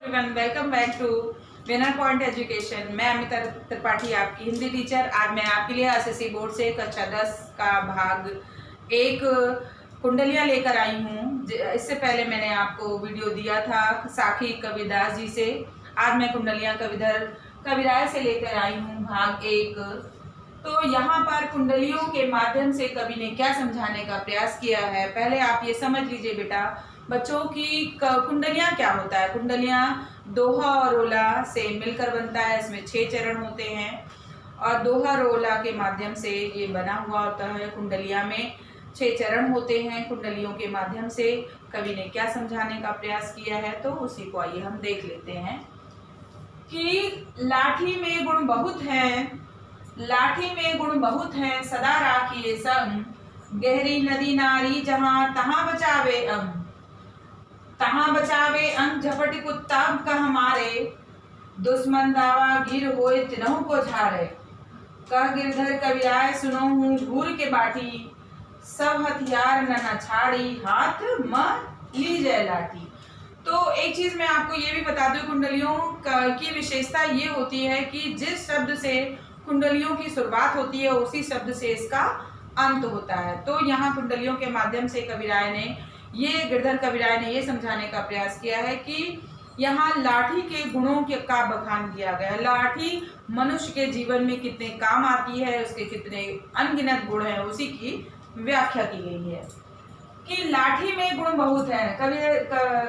Welcome back to winner point education. मैं अमिता त्रिपाठी, आपकी Hindi teacher. आज मैं आपके लिए एसएससी बोर्ड से कक्षा 10 का भाग 1 कुंडलियाँ लेकर आई हूँ। इससे पहले मैंने आपको वीडियो दिया था साखी कबीरदास जी से। आज मैं कुंडलियाँ कबीराय से लेकर आई हूँ भाग 1। तो यहाँ पर कुंडलियों के माध्यम से कवि ने क्या समझाने का प्रयास किया है, पहले आप ये समझ लीजिए बेटा बच्चों की कुंडलियाँ क्या होता है। कुंडलियाँ दोहा और रोला से मिलकर बनता है। इसमें 6 चरण होते हैं और दोहा रोला के माध्यम से ये बना हुआ होता है। कुंडलियाँ में 6 चरण होते हैं। कुंडलियों के माध्यम से कवि ने क्या समझाने का प्रयास किया है, तो उसी को आइए हम देख लेते हैं कि लाठी में गुण बहुत है, लाठी में गुण बहुत है, सदा राखिए संग, गहरी नदी नारी जहां तहां बचावे अंग, तहां बचावे अंग, झपट कुत्ता कह मारे, दुश्मन दावा गिर होए तिनहु को झारे, कह गिरधर कबीराय सुनो हूँ घूर के बाटी, सब हथियार न छाड़ी, हाथ म ली जय लाठी। तो एक चीज मैं आपको ये भी बता दूं, कुंडलियों की विशेषता ये होती है कि जिस शब्द से कुंडलियों की शुरुआत होती है उसी शब्द से इसका अंत होता है। तो यहाँ कुंडलियों के माध्यम से कबीराय ने गिरधर कबीराय ने ये समझाने का प्रयास किया है कि यहाँ लाठी के गुणों के का बखान किया गया है। लाठी मनुष्य के जीवन में कितने काम आती है, उसके कितने अनगिनत गुण हैं, उसी की व्याख्या की गई है कि लाठी में गुण बहुत है।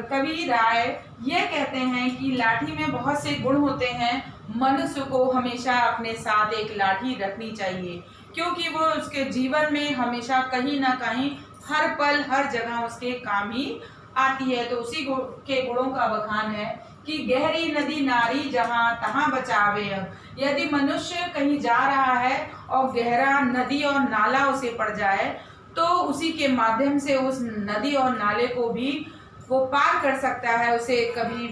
कबीराय ये कहते हैं कि लाठी में बहुत से गुण होते हैं। मनुष्य को हमेशा अपने साथ एक लाठी रखनी चाहिए, क्योंकि वो उसके जीवन में हमेशा कहीं ना कहीं हर पल हर जगह उसके काम ही आती है। तो उसी के गुणों का बखान है कि गहरी नदी नारी जहां तहां बचावे। यदि मनुष्य कहीं जा रहा है और गहरा नदी और नाला उसे पड़ जाए तो उसी के माध्यम से उस नदी और नाले को भी वो पार कर सकता है। उसे कभी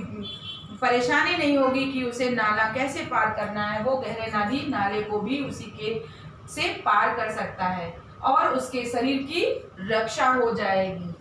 परेशानी नहीं होगी कि उसे नाला कैसे पार करना है। वो गहरे नदी नाले को भी उसी के से पार कर सकता है और उसके शरीर की रक्षा हो जाएगी।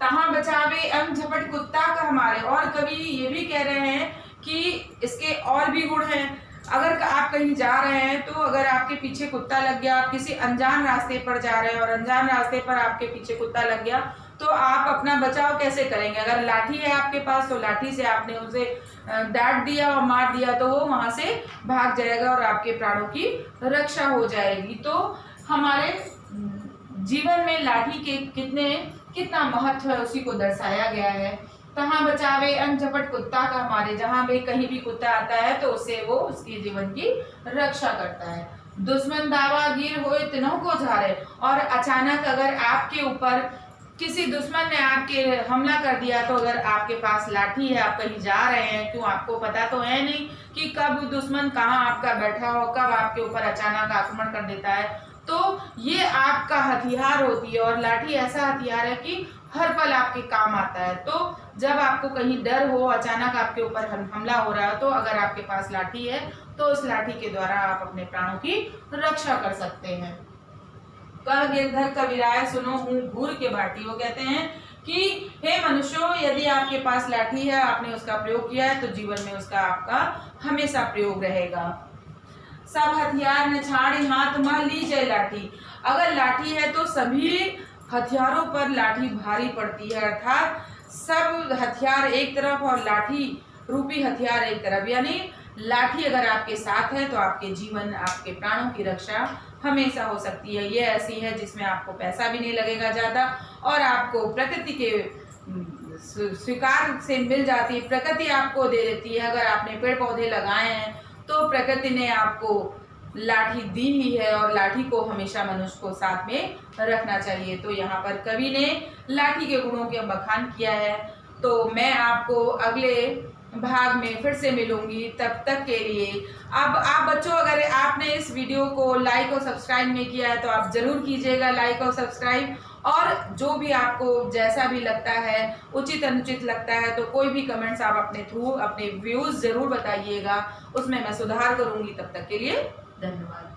तहां बचावे अंग झपट कुत्ता का हमारे। और कभी ये भी कह रहे हैं कि इसके और भी गुण हैं। अगर आप कहीं जा रहे हैं तो अगर आपके पीछे कुत्ता लग गया, आप किसी अनजान रास्ते पर जा रहे हैं और अनजान रास्ते पर आपके पीछे कुत्ता लग गया, तो आप अपना बचाव कैसे करेंगे। अगर लाठी है आपके पास तो लाठी से आपने उसे डांट दिया और मार दिया तो वो वहां से भाग जाएगा और आपके प्राणों की रक्षा हो जाएगी। तो हमारे जीवन में लाठी के कितना महत्व है उसी को दर्शाया गया है। तहां बचावे अंग झपट कुत्ता का हमारे। जहां भी कहीं भी कुत्ता आता है तो उससे वो उसके जीवन की रक्षा करता है। दुश्मन दावा गिर होए तिनों को झारे। और अचानक अगर आपके ऊपर किसी दुश्मन ने आपके हमला कर दिया तो अगर आपके पास लाठी है, आप कहीं जा रहे हैं, क्यों आपको पता तो है नहीं कि कब दुश्मन कहाँ आपका बैठा हो, कब आपके ऊपर अचानक आक्रमण कर देता है। तो ये आपका हथियार होती है और लाठी ऐसा हथियार है कि हर पल आपके काम आता है। तो जब आपको कहीं डर हो, अचानक आपके ऊपर हमला हो रहा है, तो अगर आपके पास लाठी है तो उस लाठी के द्वारा आप अपने प्राणों की रक्षा कर सकते हैं। कह गिरधर कबीराय सुनो हूँ घूर के बाटी। वो कहते हैं कि हे मनुष्यों, यदि आपके पास लाठी है, आपने उसका प्रयोग किया है तो जीवन में उसका आपका हमेशा प्रयोग रहेगा। सब हथियार न छाड़ी हाथ मह ली जय लाठी। अगर लाठी है तो सभी हथियारों पर लाठी भारी पड़ती है, अर्थात सब हथियार एक तरफ और लाठी रूपी हथियार एक तरफ। यानी लाठी अगर आपके साथ है तो आपके जीवन, आपके प्राणों की रक्षा हमेशा हो सकती है। ये ऐसी है जिसमें आपको पैसा भी नहीं लगेगा ज़्यादा और आपको प्रकृति के स्वीकार से मिल जाती है, प्रकृति आपको दे देती है। अगर आपने पेड़ पौधे लगाए हैं तो प्रकृति ने आपको लाठी दी ही है और लाठी को हमेशा मनुष्य को साथ में रखना चाहिए। तो यहाँ पर कवि ने लाठी के गुणों के बखान किया है। तो मैं आपको अगले भाग में फिर से मिलूंगी, तब तक के लिए अब आप बच्चों, अगर आपने इस वीडियो को लाइक और सब्सक्राइब नहीं किया है तो आप जरूर कीजिएगा लाइक और सब्सक्राइब। और जो भी आपको जैसा भी लगता है, उचित अनुचित लगता है, तो कोई भी कमेंट्स आप अपने थ्रू अपने व्यूज जरूर बताइएगा, उसमें मैं सुधार करूंगी। तब तक के लिए धन्यवाद।